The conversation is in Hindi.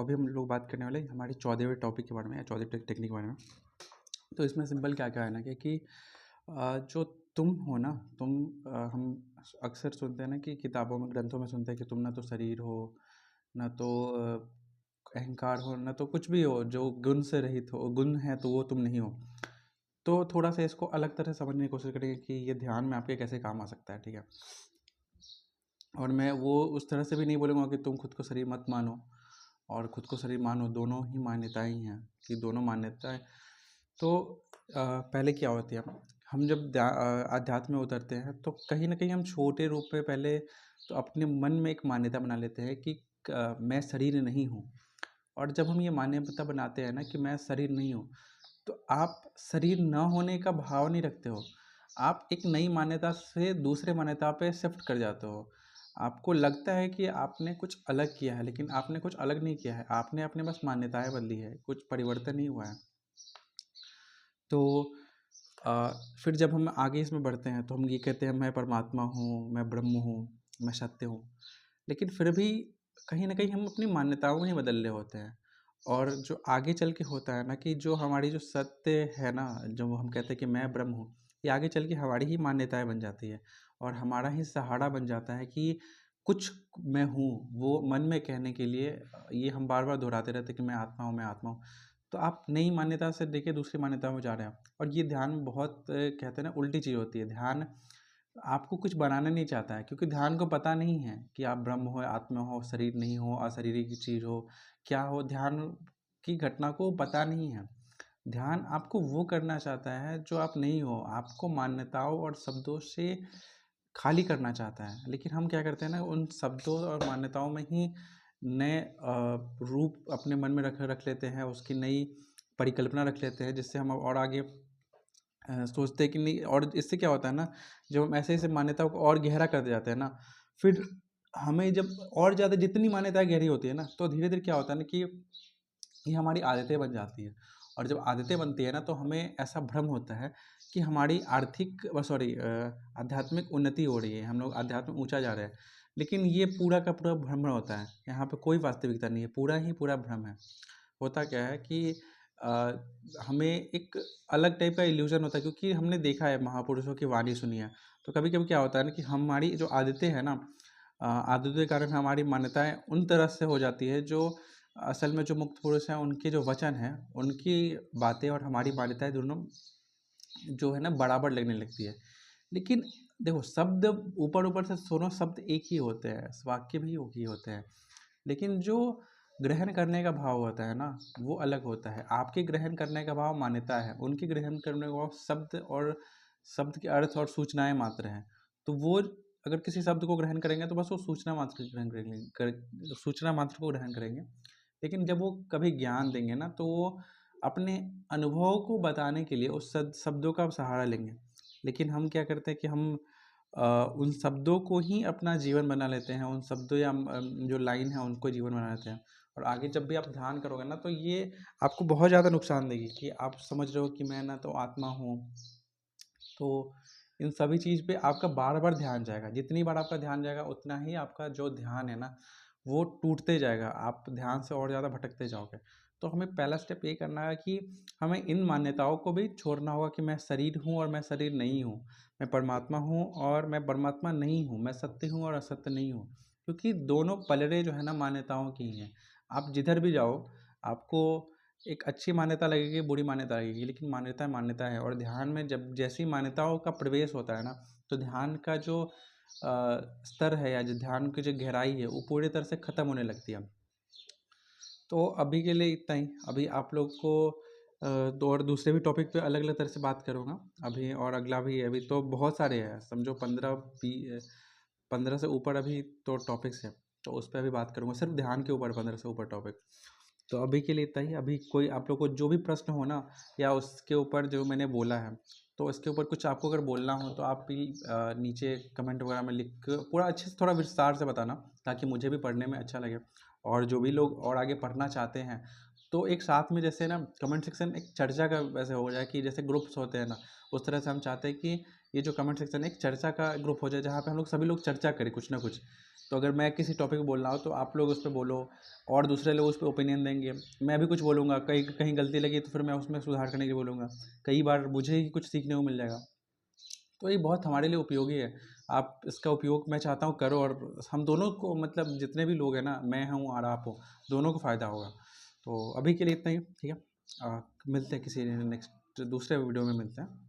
अभी हम लोग बात करने वाले हैं हमारे 14वें टॉपिक के बारे में या 14 टेक्निक के बारे में। तो इसमें सिंपल क्या क्या है ना कि जो तुम हो ना तुम हम अक्सर सुनते हैं ना कि किताबों में ग्रंथों में सुनते हैं कि तुम ना तो शरीर हो, ना तो अहंकार हो, ना तो कुछ भी हो जो गुण से रहित हो, गुण है तो वो तुम नहीं हो। तो थोड़ा सा इसको अलग तरह से समझने की कोशिश करेंगे कि ये ध्यान में आपके कैसे काम आ सकता है, ठीक है। और मैं वो उस तरह से भी नहीं बोलूँगा कि तुम खुद को शरीर मत मानो और खुद को शरीर मानो, दोनों ही मान्यताएं ही हैं कि दोनों मान्यताएं। तो पहले क्या होती है, हम जब अध्यात्म में उतरते हैं तो कहीं ना कहीं हम छोटे रूप में पहले तो अपने मन में एक मान्यता बना लेते हैं कि मैं शरीर नहीं हूँ। और जब हम ये मान्यता बनाते हैं ना कि मैं शरीर नहीं हूँ, तो आप शरीर न होने का भाव नहीं रखते हो, आप एक नई मान्यता से दूसरे मान्यता पे शिफ्ट कर जाते हो। आपको लगता है कि आपने कुछ अलग किया है, लेकिन आपने कुछ अलग नहीं किया है, आपने अपने बस मान्यताएं बदली है, कुछ परिवर्तन नहीं हुआ है। तो फिर जब हम आगे इसमें बढ़ते हैं तो हम ये कहते हैं मैं परमात्मा हूँ, मैं ब्रह्म हूँ, मैं सत्य हूँ। लेकिन फिर भी कहीं ना कहीं हम अपनी मान्यताओं को ही बदल रहे होते हैं। और जो आगे चल के होता है ना कि जो हमारी जो सत्य है ना, जो हम कहते हैं कि मैं ब्रह्म हूँ, ये आगे चल के हमारी ही मान्यताएं बन जाती है और हमारा ही सहारा बन जाता है कि कुछ मैं हूँ वो मन में कहने के लिए। ये हम बार बार दोहराते रहते हैं कि मैं आत्मा हूँ, मैं आत्मा हूँ। तो आप नई मान्यता से देखिए दूसरी मान्यता में जा रहे हैं। और ये ध्यान में बहुत कहते हैं ना उल्टी चीज़ होती है। ध्यान आपको कुछ बनाना नहीं चाहता है, क्योंकि ध्यान को पता नहीं है कि आप ब्रह्म हो, आत्मा हो, शरीर नहीं हो, अशरीरी की चीज़ हो, क्या हो। ध्यान की घटना को पता नहीं है। ध्यान आपको वो करना चाहता है जो आप नहीं हो, आपको मान्यताओं और शब्दों से खाली करना चाहता है। लेकिन हम क्या करते हैं ना, उन शब्दों और मान्यताओं में ही नए रूप अपने मन में रख रख लेते हैं, उसकी नई परिकल्पना रख लेते हैं, जिससे हम और आगे सोचते हैं कि नहीं। और इससे क्या होता है ना, जब हम ऐसे ऐसे मान्यताओं को और गहरा करते जाते हैं ना, फिर हमें जब और ज़्यादा जितनी मान्यताएं गहरी होती है ना, तो धीरे धीरे क्या होता है ना कि ये हमारी आदतें बन जाती है। और जब आदतें बनती है ना, तो हमें ऐसा भ्रम होता है कि हमारी आध्यात्मिक उन्नति हो रही है, हम लोग आध्यात्म में ऊंचा जा रहे हैं। लेकिन ये पूरा का पूरा भ्रम होता है, यहाँ पे कोई वास्तविकता नहीं है, पूरा ही पूरा भ्रम है। होता क्या है कि अ, हमें एक अलग टाइप का इल्यूजन होता है, क्योंकि हमने देखा है महापुरुषों की वाणी सुनी है। तो कभी कभी क्या होता है ना कि हमारी जो आदतें हैं ना, आदतों के कारण हमारी मान्यताएं उन तरह से हो जाती है जो असल में जो मुक्त पुरुष हैं उनके जो वचन हैं, उनकी बातें और हमारी मान्यताएं दोनों जो है ना बराबर लगने लगती है। लेकिन देखो, शब्द ऊपर ऊपर से सुनो, शब्द एक ही होते हैं, वाक्य भी एक ही होते हैं, लेकिन जो ग्रहण करने का भाव होता है ना, वो अलग होता है। आपके ग्रहण करने का भाव मान्यता है, उनके ग्रहण करने का भाव शब्द, और शब्द के अर्थ और सूचनाएं मात्र हैं। तो वो अगर किसी शब्द को ग्रहण करेंगे तो बस वो सूचना मात्र ग्रहण करेंगे, सूचना मात्र को ग्रहण करेंगे। लेकिन जब वो कभी ज्ञान देंगे ना, तो वो अपने अनुभव को बताने के लिए उस शब्दों का सहारा लेंगे। लेकिन हम क्या करते हैं कि हम उन शब्दों को ही अपना जीवन बना लेते हैं, उन शब्दों या जो लाइन है उनको जीवन बना लेते हैं। और आगे जब भी आप ध्यान करोगे ना, तो ये आपको बहुत ज़्यादा नुकसान देगी कि आप समझ रहे हो कि मैं ना तो आत्मा हूँ। तो इन सभी चीज़ पे आपका बार बार ध्यान जाएगा, जितनी बार आपका ध्यान जाएगा उतना ही आपका जो ध्यान है ना वो टूटते जाएगा, आप ध्यान से और ज़्यादा भटकते जाओगे। तो हमें पहला स्टेप ये करना है कि हमें इन मान्यताओं को भी छोड़ना होगा कि मैं शरीर हूँ और मैं शरीर नहीं हूँ, मैं परमात्मा हूँ और मैं परमात्मा नहीं हूँ, मैं सत्य हूँ और असत्य नहीं हूँ। क्योंकि दोनों पलड़े जो है ना मान्यताओं की ही हैं। आप जिधर भी जाओ, आपको एक अच्छी मान्यता लगेगी, बुरी मान्यता लगेगी, लेकिन मान्यता मान्यता है। और ध्यान में जब जैसी मान्यताओं का प्रवेश होता है ना, तो ध्यान का जो स्तर है या जो ध्यान की जो गहराई है वो पूरी तरह से ख़त्म होने लगती है। तो अभी के लिए इतना ही। अभी आप लोग को दो और दूसरे भी टॉपिक पे अलग अलग तरह से बात करूँगा अभी, और अगला भी है। अभी तो बहुत सारे हैं, समझो 15 से ऊपर अभी तो टॉपिक्स हैं। तो उस पर अभी बात करूँगा, सिर्फ ध्यान के ऊपर 15 से ऊपर टॉपिक। तो अभी के लिए इतना ही। अभी कोई आप लोग को जो भी प्रश्न हो ना, या उसके ऊपर जो मैंने बोला है, तो इसके ऊपर कुछ आपको अगर बोलना हो तो आप भी नीचे कमेंट वगैरह में लिख कर पूरा अच्छे से थोड़ा विस्तार से बताना, ताकि मुझे भी पढ़ने में अच्छा लगे। और जो भी लोग और आगे पढ़ना चाहते हैं, तो एक साथ में जैसे ना कमेंट सेक्शन एक चर्चा का वैसे हो जाए, कि जैसे ग्रुप्स होते हैं ना, उस तरह से हम चाहते हैं कि ये जो कमेंट सेक्शन एक चर्चा का ग्रुप हो जाए, जहाँ पे हम लोग सभी लोग चर्चा करें कुछ ना कुछ, तो अगर मैं किसी टॉपिक पे बोल रहा हूँ तो आप लोग उस पर बोलो और दूसरे लोग उस पर ओपिनियन देंगे। मैं भी कुछ बोलूँगा, कहीं कहीं गलती लगी तो फिर मैं उसमें सुधार करने के लिए बोलूँगा। कई बार मुझे ही कुछ सीखने को मिल जाएगा। तो ये बहुत हमारे लिए उपयोगी है। आप इसका उपयोग मैं चाहता हूँ करो, और हम दोनों को मतलब जितने भी लोग हैं ना, मैं हूँ और आप हो, दोनों को फ़ायदा होगा। तो अभी के लिए इतना ही, ठीक है। मिलते हैं किसी नेक्स्ट दूसरे वीडियो में मिलते हैं।